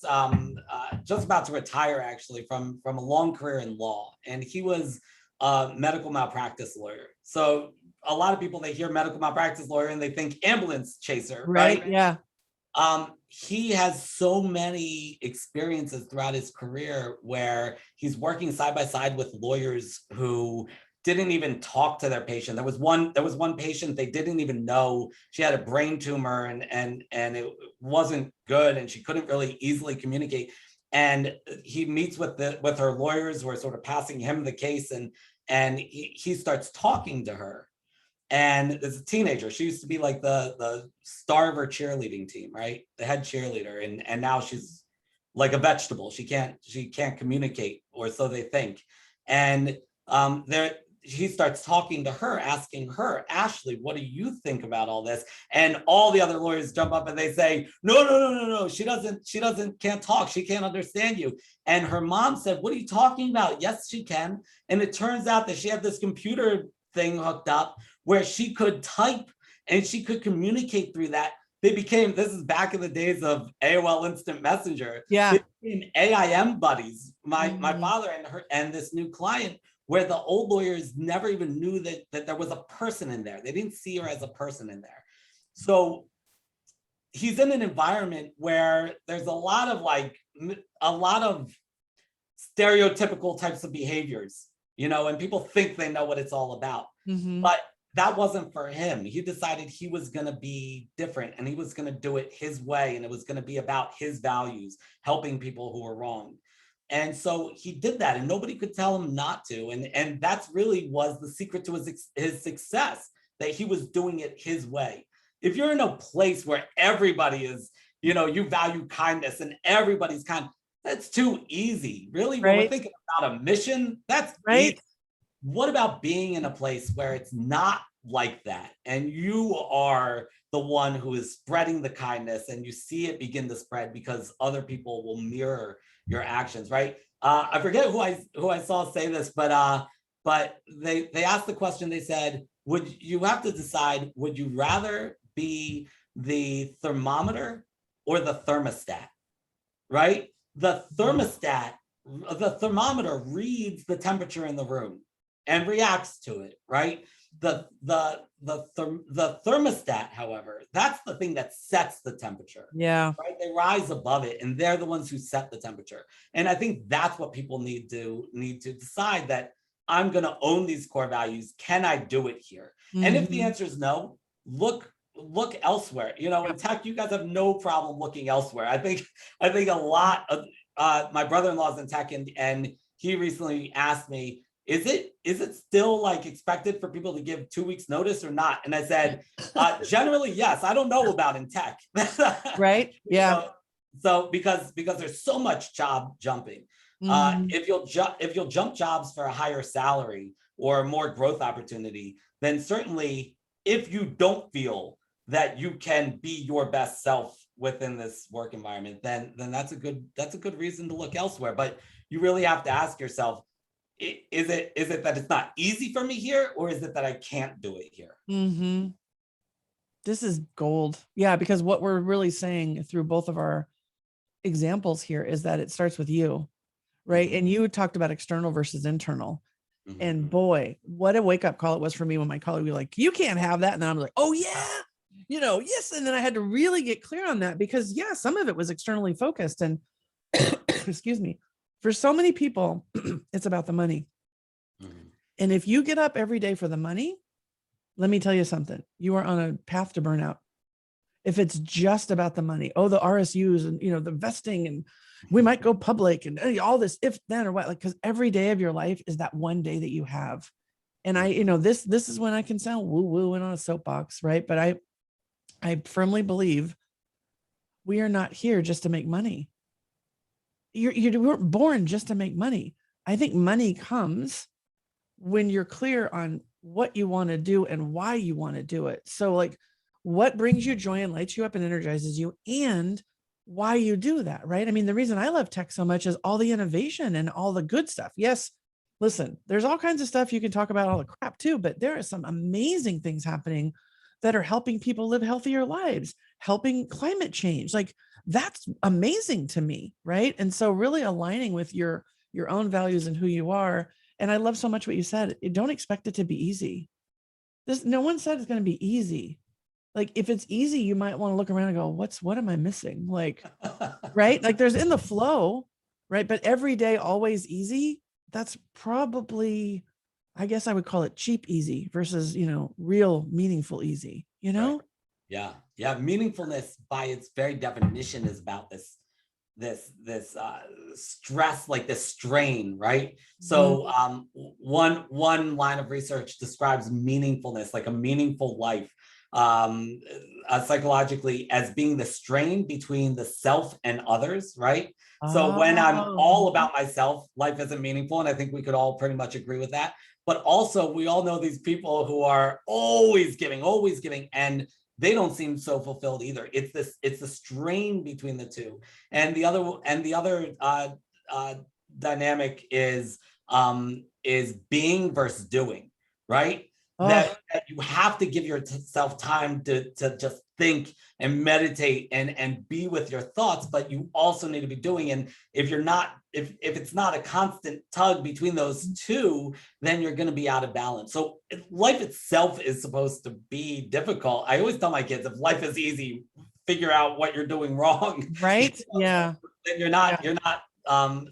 just about to retire, actually, from a long career in law, and he was a medical malpractice lawyer. So a lot of people, they hear medical malpractice lawyer and they think ambulance chaser, right? Yeah. He has so many experiences throughout his career where he's working side by side with lawyers who didn't even talk to their patient. There was one patient they didn't even know she had a brain tumor, and it wasn't good, and she couldn't really easily communicate. And he meets with her lawyers who are sort of passing him the case, and he starts talking to her. And as a teenager, she used to be like the star of her cheerleading team, right? The head cheerleader. And now she's like a vegetable. She can't communicate, or so they think. And he starts talking to her, asking her, Ashley, what do you think about all this? And all the other lawyers jump up and they say, no. She can't talk. She can't understand you. And her mom said, what are you talking about? Yes, she can. And it turns out that she had this computer thing hooked up where she could type and she could communicate through that. This is back in the days of AOL Instant Messenger. Yeah. They became AIM buddies, my father and this new client, where the old lawyers never even knew that there was a person in there. They didn't see her as a person in there. So he's in an environment where there's a lot of stereotypical types of behaviors, and people think they know what it's all about. But that wasn't for him. He decided he was going to be different, and he was going to do it his way, and it was going to be about his values, helping people who were wrong. And so he did that, and nobody could tell him not to. And that's really was the secret to his success, that he was doing it his way. If you're in a place where everybody is, you value kindness and everybody's kind, that's too easy. Really, when we're thinking about a mission, that's right. Easy. What about being in a place where it's not like that, and you are the one who is spreading the kindness, and you see it begin to spread because other people will mirror your actions, right? I forget who I saw say this, but they asked the question. They said, would you have to decide, would you rather be the thermometer or the thermostat, right? The thermometer reads the temperature in the room and reacts to it, right? The thermostat, however, that's the thing that sets the temperature. Yeah. Right? They rise above it, and they're the ones who set the temperature. And I think that's what people need to decide, that I'm going to own these core values. Can I do it here? And if the answer is no, look elsewhere. In tech, you guys have no problem looking elsewhere. I think a lot of my brother-in-law's in tech, and he recently asked me, is it still like expected for people to give 2 weeks notice or not? And I said, generally, yes. I don't know about in tech. Right. Yeah. So because there's so much job jumping, if you'll jump jobs for a higher salary, or more growth opportunity, then certainly if you don't feel that you can be your best self within this work environment, then that's a good reason to look elsewhere. But you really have to ask yourself, is it that it's not easy for me here, or is it that I can't do it here? Mm-hmm. This is gold. Yeah, because what we're really saying through both of our examples here is that it starts with you, right? Mm-hmm. And you talked about external versus internal. Mm-hmm. And boy, what a wake-up call it was for me when my colleague was like, you can't have that. And then I'm like, oh yeah, yes. And then I had to really get clear on that, because yeah, some of it was externally focused. And excuse me, for so many people, it's about the money. Mm-hmm. And if you get up every day for the money, let me tell you something, you are on a path to burnout. If it's just about the money, oh, the RSUs and, the vesting, and we might go public, and all this, if then or what, like, because every day of your life is that one day that you have. And this is when I can sound woo woo and on a soapbox, right? But I firmly believe we are not here just to make money. You weren't born just to make money. I think money comes when you're clear on what you want to do and why you want to do it. So like, what brings you joy and lights you up and energizes you, and why you do that, right? I mean, the reason I love tech so much is all the innovation and all the good stuff. Yes, listen, there's all kinds of stuff you can talk about, all the crap too, but there are some amazing things happening that are helping people live healthier lives, helping climate change. Like, that's amazing to me, right? And so really aligning with your own values and who you are. And I love so much what you said. Don't expect it to be easy. No one said it's going to be easy. Like, if it's easy, you might want to look around and go, what am I missing? Like, right? Like, there's in the flow, right? But every day, always easy. That's probably, I guess I would call it cheap easy versus, real meaningful easy, Right. Yeah. Meaningfulness by its very definition is about this stress, like this strain, right? So one line of research describes meaningfulness, like a meaningful life, psychologically, as being the strain between the self and others, right? So when I'm all about myself, life isn't meaningful, and I think we could all pretty much agree with that. But also, we all know these people who are always giving, and they don't seem so fulfilled either. It's the strain between the two. And the other dynamic is being versus doing, right? That you have to give yourself time to just think and meditate and be with your thoughts, but you also need to be doing. And if it's not a constant tug between those two, then you're going to be out of balance. So life itself is supposed to be difficult. I always tell my kids, if life is easy, figure out what you're doing wrong. Right. Yeah. Then you're not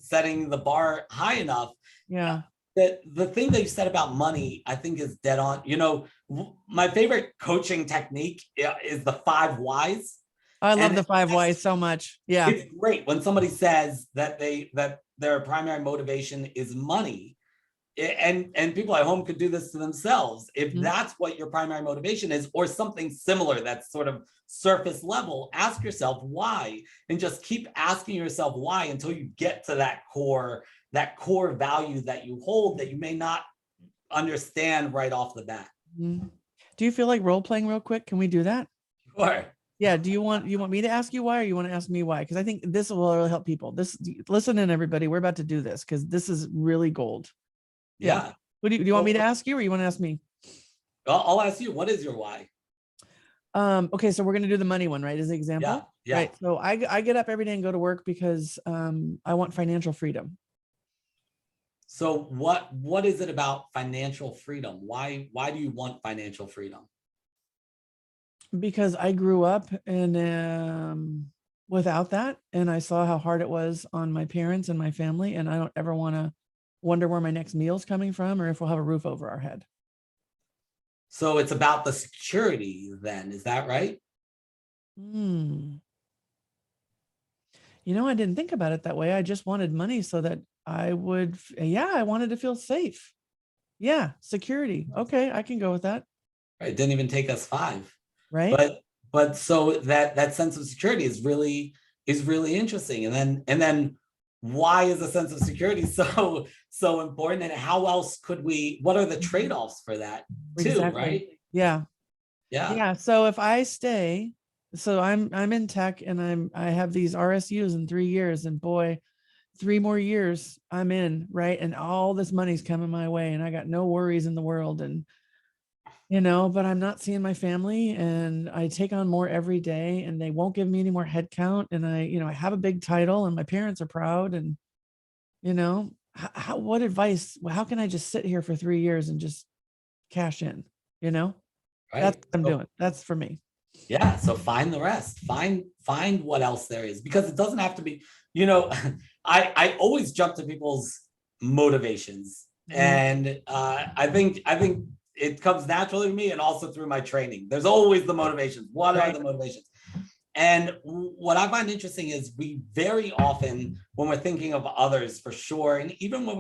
setting the bar high enough. Yeah. The thing that you said about money, I think, is dead on. My favorite coaching technique is the 5 whys. I love the 5 whys so much. Yeah. It's great when somebody says that their primary motivation is money. And people at home could do this to themselves. If that's what your primary motivation is, or something similar that's sort of surface level, ask yourself why, and just keep asking yourself why until you get to that core value that you hold, that you may not understand right off the bat. Do you feel like role playing real quick? Can we do that? Sure. Yeah. Do you want me to ask you why, or you want to ask me why? Because I think this will really help people. Listen in, everybody. We're about to do this because this is really gold. Yeah. What do you want me to ask you, or you want to ask me? I'll ask you. What is your why? Okay, so we're going to do the money one, right? As an example. Yeah. Right. So I get up every day and go to work because I want financial freedom. So what is it about financial freedom? Why do you want financial freedom? Because I grew up and without that, and I saw how hard it was on my parents and my family, and I don't ever want to wonder where my next meal's coming from or if we'll have a roof over our head. So it's about the security then, is that right? I didn't think about it that way. I just wanted money so that I wanted to feel safe. Yeah, security. Okay, I can go with that. Right. It didn't even take us 5. Right. But so that sense of security is really interesting. And then why is a sense of security so important, and how else could we, what are the trade-offs for that too, Exactly. right? Yeah. Yeah. Yeah. So if I stay, so I'm in tech and I have these RSUs in 3 years, and boy, 3 more years I'm in, right? And all this money's coming my way and I got no worries in the world. And but I'm not seeing my family, and I take on more every day, and they won't give me any more head count. And I have a big title and my parents are proud. And what advice, how can I just sit here for 3 years and just cash in? You know, that's Right. what I'm So, doing. That's for me. yeah. So find the rest. Find what else there is, because it doesn't have to be, I always jump to people's motivations. Mhm. And I think it comes naturally to me, and also through my training. There's always the motivations. What are Right. the motivations? And what I find interesting is we very often, when we're thinking of others, for sure, and even when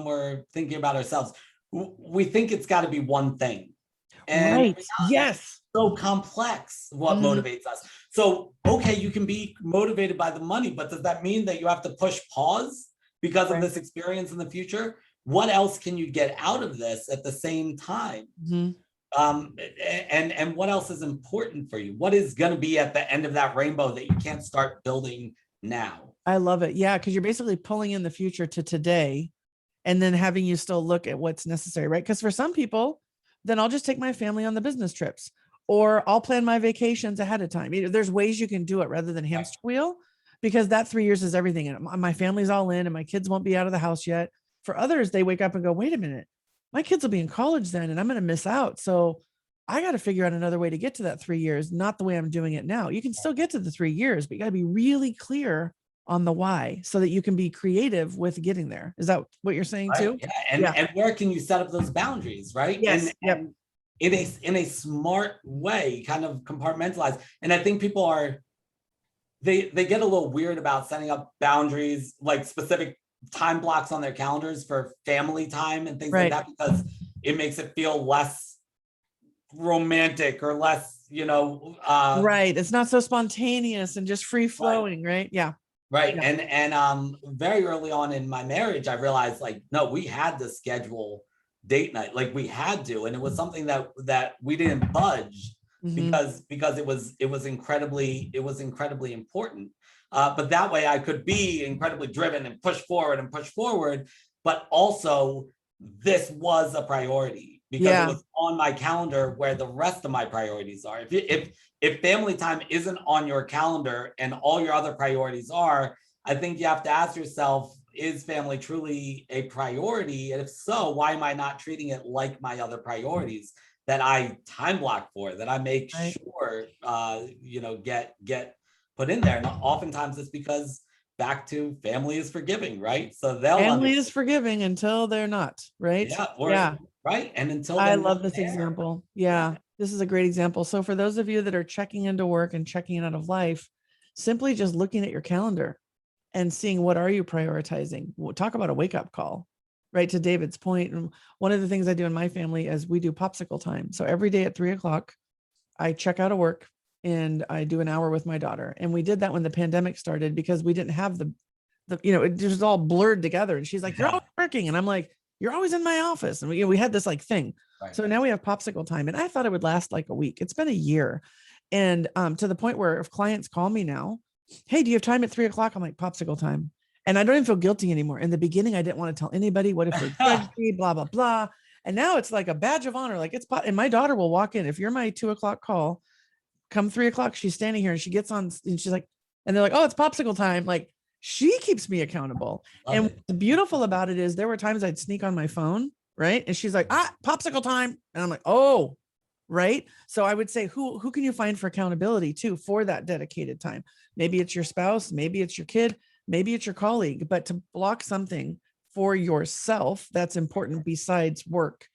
we're thinking about ourselves, we think it's got to be one thing. And Right. Yes. so complex what Mhm. motivates us. So, okay, you can be motivated by the money, but does that mean that you have to push pause because of Right. this experience in the future? What else can you get out of this at the same time? Mhm. And what else is important for you? What is going to be at the end of that rainbow that you can't start building now? I love it. Yeah. Cause you're basically pulling in the future to today and then having you still look at what's necessary, right? Because for some people, then I'll just take my family on the business trips, or I'll plan my vacations ahead of time. There's ways you can do it rather than hamster wheel, because that 3 years is everything. And my family's all in and my kids won't be out of the house yet. For others, they wake up and go, wait a minute, my kids will be in college then and I'm going to miss out. So I got to figure out another way to get to that 3 years, not the way I'm doing it now. You can still get to the 3 years, but you got to be really clear on the why so that you can be creative with getting there. Is that what you're saying Right. too? Yeah. Yeah. And where can you set up those boundaries, right? Yes. Yep. And in a smart way, kind of compartmentalize. And I think people they get a little weird about setting up boundaries, like specific time blocks on their calendars for family time and things like Right. that, because it makes it feel less romantic or less, Right. It's not so spontaneous and just free right. flowing, right? Yeah. Right. Yeah. And very early on in my marriage, I realized, like, no, we had to schedule date night. Like, we had to. And it was something that we didn't budge Mhm. because it was incredibly important. But that way I could be incredibly driven and push forward, but also this was a priority because it Yeah. was on my calendar where the rest of my priorities are. If family time isn't on your calendar and all your other priorities are, I think you have to ask yourself, is family truly a priority? And if so, why am I not treating it like my other priorities that I time block for, that I make Right. sure get put in there? And oftentimes it's because, back to, family is forgiving, right? So they'll Family understand. is forgiving until they're not, right? Yeah, Yeah. right. And until I they're not love this there. example. Yeah. Yeah. This is a great example. So for those of you that are checking into work and checking out of life, simply just looking at your calendar and seeing what are you prioritizing. We'll talk about a wake up call, right? To David's point. And one of the things I do in my family is we do popsicle time. So every day at 3 o'clock, I check out of work and I do an hour with my daughter. And we did that when the pandemic started because we didn't have it just all blurred together. And she's like, you're Yeah. always working. And I'm like, you're always in my office. And we had this like thing. Right. So now we have popsicle time. And I thought it would last like a week. It's been a year. And to the point where if clients call me now, hey, do you have time at 3 o'clock? I'm like, popsicle time. And I don't even feel guilty anymore. In the beginning, I didn't want to tell anybody. What if they judge me? Blah, blah, blah. And now it's like a badge of honor. Like and my daughter will walk in. If you're my 2 o'clock call, come 3 o'clock, she's standing here and she gets on and she's like, and they're like, oh, it's popsicle time. Like she keeps me accountable. Love And it. what's beautiful about it is there were times I'd sneak on my phone, right? And she's like, popsicle time. And I'm like, oh, right. So I would say, who can you find for accountability too for that dedicated time? Maybe it's your spouse, maybe it's your kid, maybe it's your colleague, but to block something for yourself that's important besides work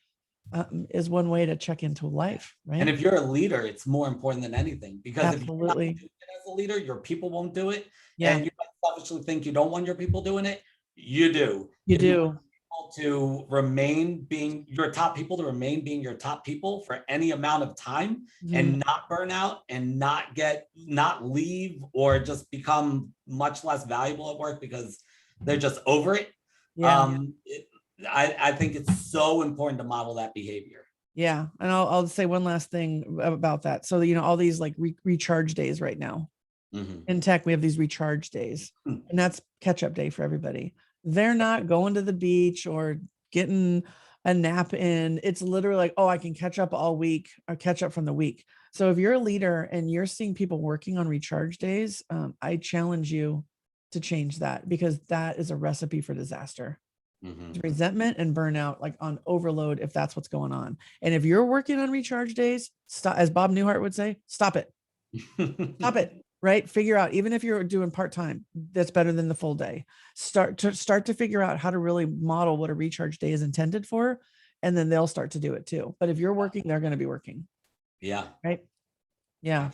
is one way to check into life, right? And if you're a leader, it's more important than anything, because if you're not Absolutely. doing it as a leader, your people won't do it. Yeah, And you might selfishly think you don't want your people doing it. You do. you If you want do. people to remain being your top people, to remain being your top people for any amount of time, Mhm. and not burn out and not leave or just become much less valuable at work because they're just over it. Yeah. I think it's so important to model that behavior. Yeah. And I'll say one last thing about that. So, you know, all these like recharge days right now in tech, we have these recharge days, and that's catch up day for everybody. They're not going to the beach or getting a nap in. It's literally like, oh, I can catch up all week or catch up from the week. So if you're a leader and you're seeing people working on recharge days, I challenge you to change that, because that is a recipe for disaster. Resentment and burnout, like on overload, if that's what's going on. And if you're working on recharge days, stop, as Bob Newhart would say, stop it. Stop it. Right? Figure out, even if you're doing part-time, that's better than the full day. Start to figure out how to really model what a recharge day is intended for, and then they'll start to do it too. But if you're working, they're going to be working. Yeah. Right. Yeah.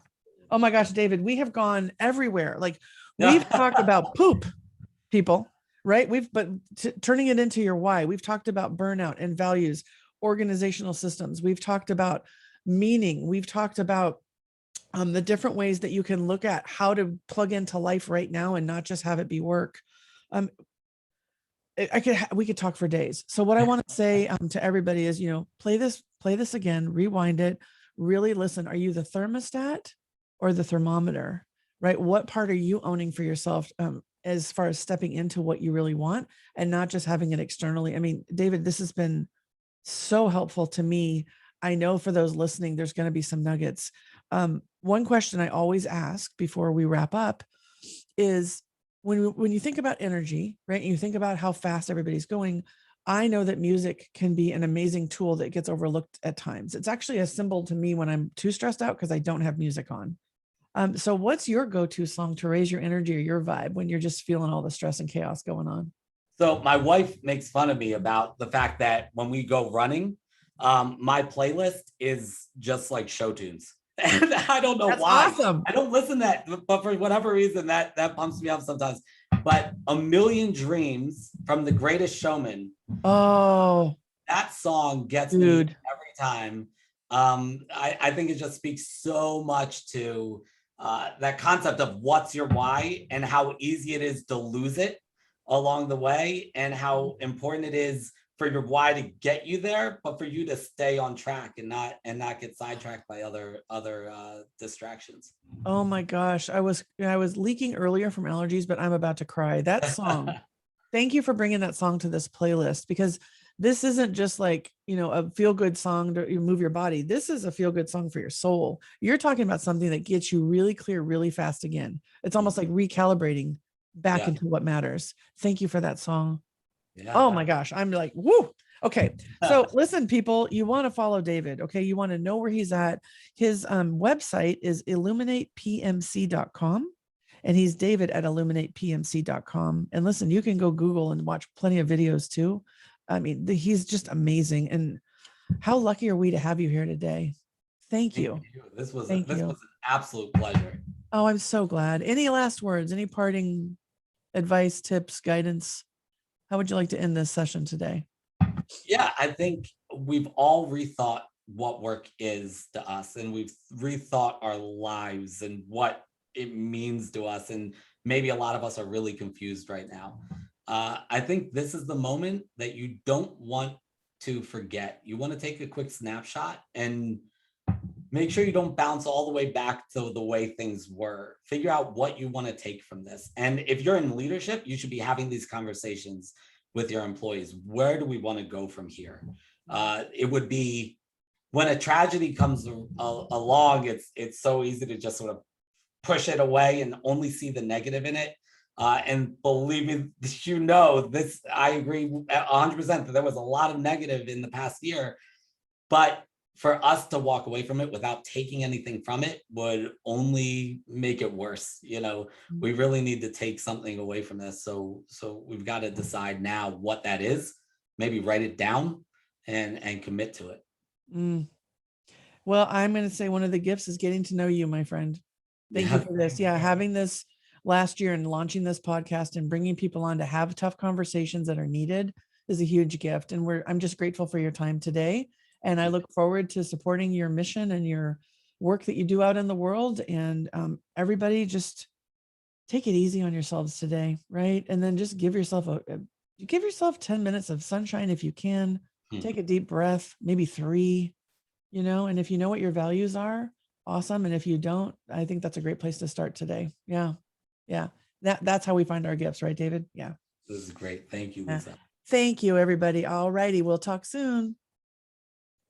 Oh my gosh, David, we have gone everywhere. Like we've talked about poop, people, right? But turning it into your why. We've talked about burnout and values, organizational systems. We've talked about meaning. We've talked about the different ways that you can look at how to plug into life right now and not just have it be work. We could talk for days. So what I want to say to everybody is, you know, play this again, rewind it, really listen. Are you the thermostat or the thermometer, right? What part are you owning for yourself as far as stepping into what you really want and not just having it externally? I mean, David, this has been so helpful to me. I know for those listening, there's going to be some nuggets. One question I always ask before we wrap up is, when you think about energy, right? And you think about how fast everybody's going, I know that music can be an amazing tool that gets overlooked at times. It's actually a symbol to me when I'm too stressed out because I don't have music on. So what's your go-to song to raise your energy or your vibe when you're just feeling all the stress and chaos going on? So my wife makes fun of me about the fact that when we go running, my playlist is just like show tunes. And I don't know That's why. awesome. I don't listen to that, but for whatever reason, that pumps me up sometimes. But A Million Dreams from The Greatest Showman. Oh, That song gets me dude. every time. I think it just speaks so much to that concept of what's your why and how easy it is to lose it along the way, and how important it is for your why to get you there, but for you to stay on track and not get sidetracked by other distractions. Oh my gosh. I was leaking earlier from allergies, but I'm about to cry. That song. Thank you for bringing that song to this playlist, because this isn't just like, you know, a feel good song to move your body. This is a feel good song for your soul. You're talking about something that gets you really clear, really fast again. It's almost like recalibrating back into what matters. Thank you for that song. Yeah. Oh my gosh. I'm like, woo. Okay. So listen, people, you want to follow David. Okay. You want to know where he's at. His website is illuminatepmc.com. And he's David at illuminatepmc.com. And listen, you can go Google and watch plenty of videos too. I mean, he's just amazing. And how lucky are we to have you here today? Thank you. This was Thank an you. absolute pleasure. Oh, I'm so glad. Any last words, any parting advice, tips, guidance? How would you like to end this session today? Yeah, I think we've all rethought what work is to us, and we've rethought our lives and what it means to us. And maybe a lot of us are really confused right now. I think this is the moment that you don't want to forget. You want to take a quick snapshot and make sure you don't bounce all the way back to the way things were. Figure out what you want to take from this. And if you're in leadership, you should be having these conversations with your employees. Where do we want to go from here? It would be, when a tragedy comes along, it's so easy to just sort of push it away and only see the negative in it. And believe me, you know, this, I agree 100% that there was a lot of negative in the past year, but for us to walk away from it without taking anything from it would only make it worse. You know, we really need to take something away from this. So we've got to decide now what that is, maybe write it down and commit to it. Well, I'm going to say one of the gifts is getting to know you, my friend. Thank you for this. Yeah. Having this last year and launching this podcast and bringing people on to have tough conversations that are needed is a huge gift. And I'm just grateful for your time today. And I look forward to supporting your mission and your work that you do out in the world. And everybody, just take it easy on yourselves today, right? And then just give yourself give yourself 10 minutes of sunshine if you can. Take a deep breath, maybe 3, you know, and if you know what your values are, awesome. And if you don't, I think that's a great place to start today. Yeah. Yeah. That's how we find our gifts, right, David? Yeah. This is great. Thank you, Yeah. Lisa. Thank you, everybody. All righty. We'll talk soon.